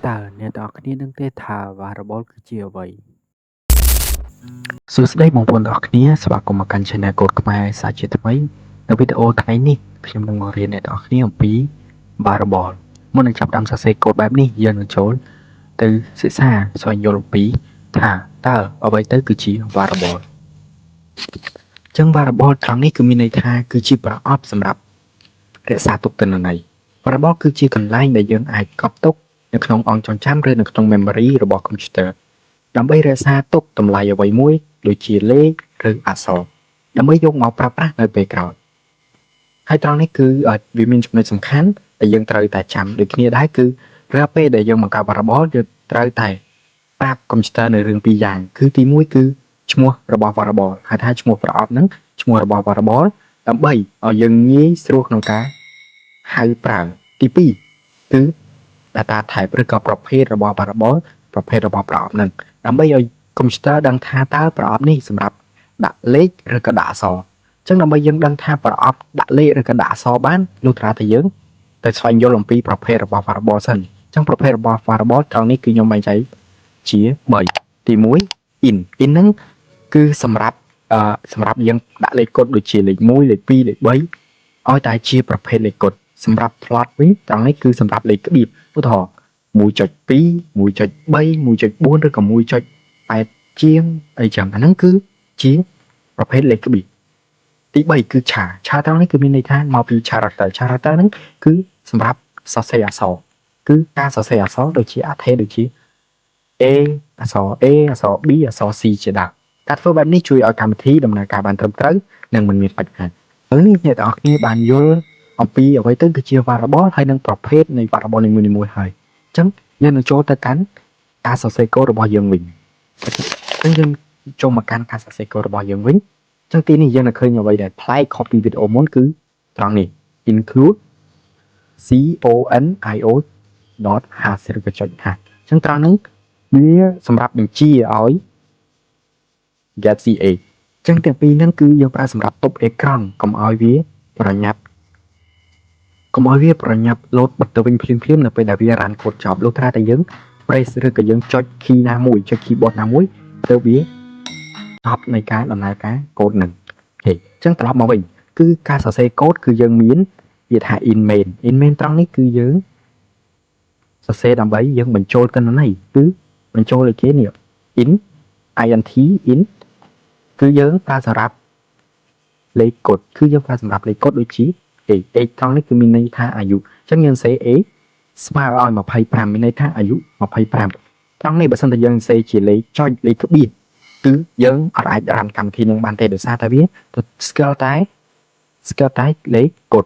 តើអ្នកទាំងអស់គ្នាដឹងទេថាវ៉ារបលគឺជាអ្វីសួស្តីបងប្អូនទាំងអស់គ្នាស្វាគមន៍មកកាន់ Channel កូដខ្មែរសាជាថ្មីនៅវីដេអូថ្ងៃនេះខ្ញុំនឹងបង្រៀនអ្នកទាំងអស់គ្នាអំពីវ៉ារបលមុននឹងចាប់ផ្ដើមសរសេរកូដបែបនេះយើងនឹងចូលទៅសិក្សាស្វែងយល់អំពីថាតើអ្វីទៅគឺជាវ៉ារបលចឹងវ៉ារបលត្រង់នេះគឺមានន័យថាគឺជាប្រអប់សម្រាប់រក្សាទុកទិន្នន័យវ៉ារបលគឺជាកន្លែងដែលយើងអាចកប់ទុកនៅក្នុងអង្គចងចាំឬនៅក្នុង memory របស់ computer ដើម្បីរក្សាទុកតម្លៃអ្វីមួយដូចជាលេខឬអក្សរដើម្បីយកមកប្រើប្រាស់នៅពេលក្រោយហើយត្រង់នេះគឺវាមានចំណុចសំខាន់ដែលយើងត្រូវតែចាំដូចគ្នាដែរគឺរាល់ពេលដែលយើងបង្កើតវ៉ារបលយើងត្រូវតែប្រាប់កុំព្យូទ័រនៅរឿងពីរយ៉ាងគឺទី1គឺឈ្មោះរបស់វ៉ារបលហៅថាឈ្មោះប្រអប់ហ្នឹងឈ្មោះរបស់វ៉ារបលដើម្បីឲ្យយើងងាយស្រួលក្នុងការហៅប្រើទី2គឺ data type ឬក៏ប្រភេទរបស់ variable ប្រភេទរបស់ប្រអប់ហ្នឹងដើម្បីឲ្យកុំព្យូទ័រដឹងថាតើប្រអប់នេះសម្រាប់ដាក់លេខឬក៏ដាក់អក្សរអញ្ចឹងដើម្បីយើងដឹងថាប្រអប់ដាក់លេខឬក៏ដាក់អក្សរបានលុះត្រាតែយើងទៅស្វែងយល់អំពីប្រភេទរបស់ variable សិនអញ្ចឹងប្រភេទរបស់ variable ត្រង់នេះគឺខ្ញុំបែងចែកជា3ទី1 in ហ្នឹងគឺសម្រាប់យើងដាក់លេខកូដដូចជាលេខ1លេខ2លេខ3ឲ្យតែជាប្រភេទលេខកូដសម្រាប់ plot វិញត្រង់នេះគឺសម្រាប់លេខក្បៀបឧទាហរណ៍ 1.2 1.3 1.4 ឬក៏ 1.8 ជាងអីចឹងអាហ្នឹងគឺជាប្រភេទលេខក្បៀបទី3គឺឆាត្រង់នេះគឺមានន័យថាមកពី character ហ្នឹងគឺសម្រាប់សរសេរអក្សរគឺការសរសេរអក្សរដូចជាអត្ថេដូចជា A អក្សរ A អក្សរ B អក្សរ C ជាដើមការធ្វើបែបនេះជួយឲ្យកម្មវិធីដំណើរការបានត្រឹមត្រូវនិងមិនមានបញ្ហាឥឡូវនេះអ្នកទាំងអស់គ្នាបានយល់អំពីអ្វីទៅគឺជា variable ហើយនិងប្រភេទនៃ variable នីមួយៗហើយអញ្ចឹងយើងនឹងចូលទៅកាន់ការសរសេរកូដរបស់យើងវិញអញ្ចឹងយើងចូលមកកាន់ការសរសេរកូដរបស់យើងវិញអញ្ចឹងទីនេះយើងនឹងឃើញអ្វីដែលប្លែកខុសពីវីដេអូមុនគឺត្រង់នេះ include conio.hash ឬក៏ចុច hash អញ្ចឹងត្រង់ហ្នឹងវាសម្រាប់បញ្ជាឲ្យ get ca អញ្ចឹងទាំងពីរហ្នឹងគឺយើងប្រើសម្រាប់ទប់អេក្រង់កុំឲ្យវាប្រញាប់លោតបិទទៅវិញភ្លាមនៅពេលដែលវារ៉ានកូដចប់លុះត្រាតែយើង press ឬក៏យើងចុច key ណាមួយចុច keyboard ណាមួយទៅវាចប់នៃការដំណើរការកូដហ្នឹងហេអញ្ចឹងត្រឡប់មកវិញគឺការសរសេរកូដគឺយើងមានវាថា in main ត្រង់នេះគឺយើងសរសេរដើម្បីយើងបញ្ចូលទិន្នន័យគឺបញ្ចូលដូចជានេះ in in គឺយើងប្រើសម្រាប់លេខកូដគឺយើងប្រើសម្រាប់លេខកូដដូចជា a ត្រង់នេះគឺមានន័យថាអាយុអញ្ចឹងយើងសេ a ស្មើឲ្យ25មានន័យថាអាយុ25ត្រង់នេះបើសិនតែយើងសេជាលេខចុចលេខក្បៀសគឺយើងអត់អាចរ៉ានកម្មវិធីនឹងបានទេដោយសារតែវាស្គាល់តែលេខកូដ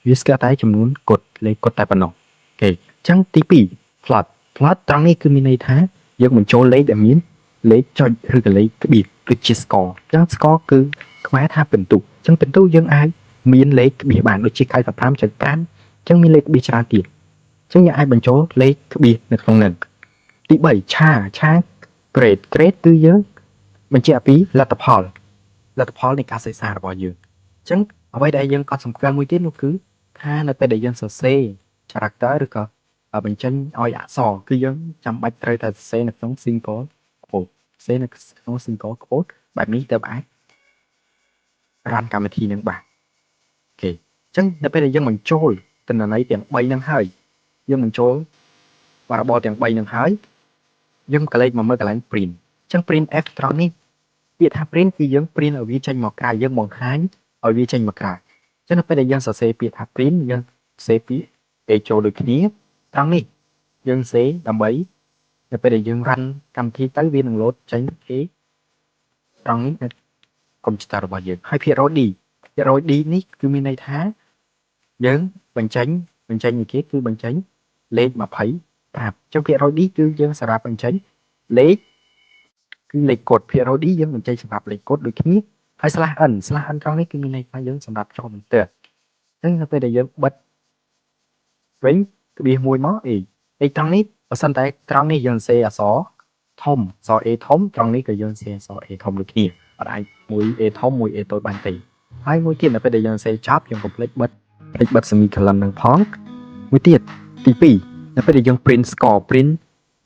វាស្គាល់តែចំនួនកូដលេខកូដតែប៉ុណ្ណោះអូខេអញ្ចឹងទី2 plot ត្រង់នេះគឺមានន័យថាយើងបញ្ចូលលេខដែលមានលេខចុចឬក៏លេខក្បៀសដូចជា score អញ្ចឹង score គឺខ្មែរថាពិន្ទុអញ្ចឹងពិន្ទុយើងអាចមានលេខក្បៀសបានដូចជា 95.5 អញ្ចឹងមានលេខក្បៀសច្រើនទៀតអញ្ចឹងយើងអាចបញ្ចូលលេខក្បៀសនៅក្នុងនោះទី3ឆា grade គឺយើងបញ្ជាក់ពីលទ្ធផលនៃការសិក្សារបស់យើងអញ្ចឹងអ្វីដែលយើងកត់សម្គាល់មួយទៀតនោះគឺថានៅពេលដែលយើងសរសេរ character ឬក៏បញ្ចេញឲ្យអក្សរគឺយើងចាំបាច់ត្រូវតែសរសេរនៅក្នុង single quote សរសេរនៅក្នុង single quote បែបនេះទៅអាចរ៉ានកម្មវិធីនឹងបានអូខេអញ្ចឹងនៅពេលដែលយើងបញ្ចូលទិន្នន័យទាំង3ហ្នឹងហើយយើងបញ្ចូល variable ទាំង3ហ្នឹងហើយយើងក៏លេខមកមើលកន្លែង print អញ្ចឹង print f ត្រង់នេះពាក្យថា print គឺយើង print ឲ្យវាចេញមកក្រៅយើងបង្ហាញឲ្យវាចេញមកក្រៅអញ្ចឹងនៅពេលដែលយើងសរសេរពាក្យថា print យើងសរសេរពាក្យ a ចូលដូចគ្នាត្រង់នេះយើងសេដើម្បីនៅពេលដែលយើង run កម្មវិធីទៅវានឹង load ចេញ a ត្រង់នេះនៅកុំព្យូទ័ររបស់យើងហើយភាគរយ d នេះគឺមានន័យថាយើងបញ្ចេញនេះគេគឺបញ្ចេញលេខ25អញ្ចឹងភាគរយ d គឺយើងសម្រាប់បញ្ចេញលេខគឺលេខកូដភាគរយ d យើងបញ្ចេញសម្រាប់លេខកូដដូចគ្នាហើយ /n ត្រង់នេះគឺមានន័យថាយើងសម្រាប់ចុះបន្ទើអញ្ចឹងនៅពេលដែលយើងបិទវិញក្បៀសមួយមកអេត្រង់នេះបើសិនតែត្រង់នេះយើងសេអក្សរធំអក្សរ a ធំត្រង់នេះក៏យើងសេអក្សរ a ធំដូចគ្នាអត់អាចមួយ a ធំមួយ a តូចបានទេហើយមួយទៀតនៅពេលដែលយើងសេចប់យើងកុំភ្លេចបិទ semicolon នឹងផងមួយទៀតទី នៅពេលដែលយើង print score print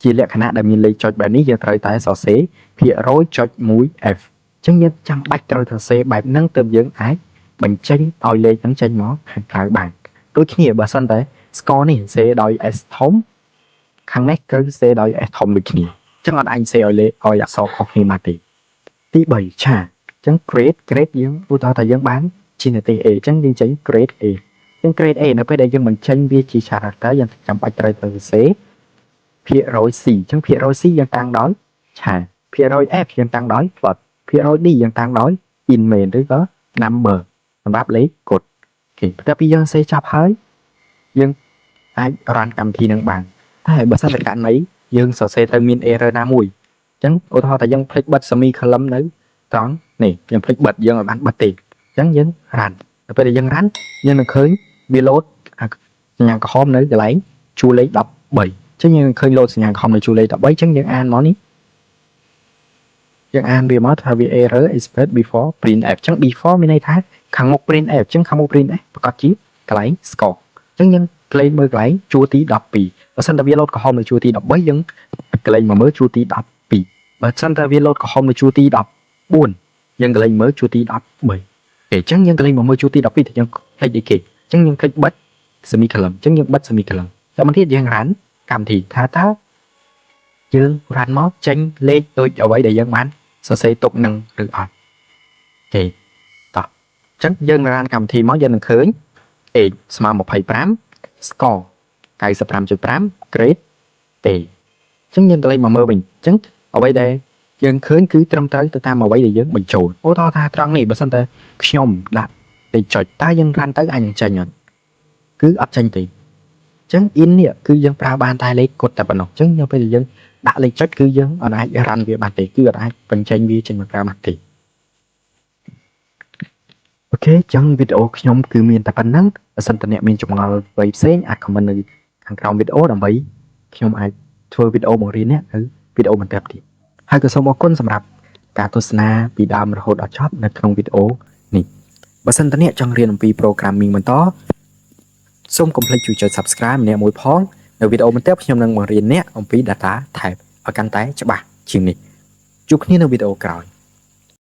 ជាលក្ខណៈដែលមានលេខចុចបែបនេះយើងត្រូវតែសរសេរភាគរយចុច 1f អញ្ចឹងយើងចាំបាច់ត្រូវសរសេរបែបហ្នឹងទើបយើងអាចបញ្ចេញឲ្យលេខហ្នឹងចេញមកខាងក្រៅបានដូចគ្នាបើសិនតែ score នេះសេដោយ s ធំខាងនេះគឺសេដោយ s ធំដូចគ្នាអញ្ចឹងអត់អាចសេឲ្យលេខឲ្យអក្សរខុសគ្នាបានទេទី3ឆាអញ្ចឹង grade យើងឧទាហរណ៍ថាយើងបានជានាទី A អញ្ចឹងយើងចេញ grade A អញ្ចឹង grade A នៅពេលដែលយើងបញ្ចេញវាជា character យើងចាំបាច់ត្រូវទៅសរសេរភាគរយ C អញ្ចឹងភាគរយ C យើងតាំងដោយឆាភាគរយ F យើងតាំងដោយ float ភាគរយ D យើងតាំងដោយ in main ឬក៏ number សម្រាប់លេខកូដអូខេបន្ទាប់ពីយើងសេចប់ហើយយើងអាច run កម្មវិធីនឹងបានតែបើសិនតែករណីយើងសរសេរទៅមាន error ណាមួយអញ្ចឹងឧទាហរណ៍ថាយើងភ្លេចបិទ semicolon នៅត្រង់នេះយើងភ្លេចបិទយើងឲ្យបានបិទទេអញ្ចឹងយើង run ដល់ពេលដែលយើង run យើងនឹងឃើញវា load សញ្ញាក្រហមនៅកន្លែងជួរលេខ13អញ្ចឹងយើងឃើញ load សញ្ញាក្រហមនៅជួរលេខ13អញ្ចឹងយើងអានមកនេះយើងអានវាមកថាវា error expect before printf អញ្ចឹង before មានន័យថាខាងមុខ printf អញ្ចឹងខាងមុខ printf ប្រកាសជាកន្លែង score អញ្ចឹងយើងក្លែងមើលកន្លែងជួរទី12បើសិនតែវា load ក្រហមនៅជួរទី13យើងក្លែងមកមើលជួរទី12បើសិនតែវា load ក្រហមនៅជួរទី14យើងក្លែងមើលជួរទី13អញ្ចឹងយើងក្លែងមកមើលជួរទី12thìយើងភ្លេចអីគេអញ្ចឹងយើងคลิกបិទ semicolon អញ្ចឹងយើងបិទ semicolon តែមកទៀតយើង run កម្មវិធីថាតើយើង run មកចេញលេខដូចអ្វីដែលយើងបានសរសេរទុកនឹងឬអត់អូខេតោះអញ្ចឹងយើង run កម្មវិធីមកយើងនឹងឃើញ age ស្មើ25 score 95.5 grade A អញ្ចឹងយើងកន្លែងមកមើលវិញអញ្ចឹងអ្វីដែលយើងឃើញគឺត្រឹមត្រូវទៅតាមអ្វីដែលយើងបញ្ចូលឧទាហរណ៍ថាត្រង់នេះបើសិនតែខ្ញុំដាក់លេខចុចតើយើង run ទៅអាចនឹងចេញអត់គឺអត់ចេញទេអញ្ចឹង in នេះគឺយើងប្រើបានតែលេខគត់តែប៉ុណ្ណោះអញ្ចឹងនៅពេលដែលយើងដាក់លេខចុចគឺយើងអត់អាច run វាបានទេគឺអត់អាចបញ្ចេញវាចេញមកក្រៅបានទេអូខេអញ្ចឹងវីដេអូខ្ញុំគឺមានតែប៉ុណ្្នឹងបើសិនតើអ្នកមានចម្ងល់អ្វីផ្សេងអាច comment នៅខាងក្រោមវីដេអូដើម្បីខ្ញុំអាចធ្វើវីដេអូបង្រៀនអ្នកនៅវីដេអូបន្ទាប់ទៀតហើយក៏សូមអរគុណសម្រាប់ការទស្សនាពីដើមរហូតដល់ចប់នៅក្នុងវីដេអូនេះបើសិនតើអ្នកចង់រៀនអំពី programming បន្តសូមកុំភ្លេចជួយចុច subscribe ម្នាក់មួយផងនៅវីដេអូបន្ទាប់ខ្ញុំនឹងបង្រៀនអ្នកអំពី data type ឲ្យកាន់តែច្បាស់ជាងនេះជួបគ្នានៅវីដេអូក្រោយ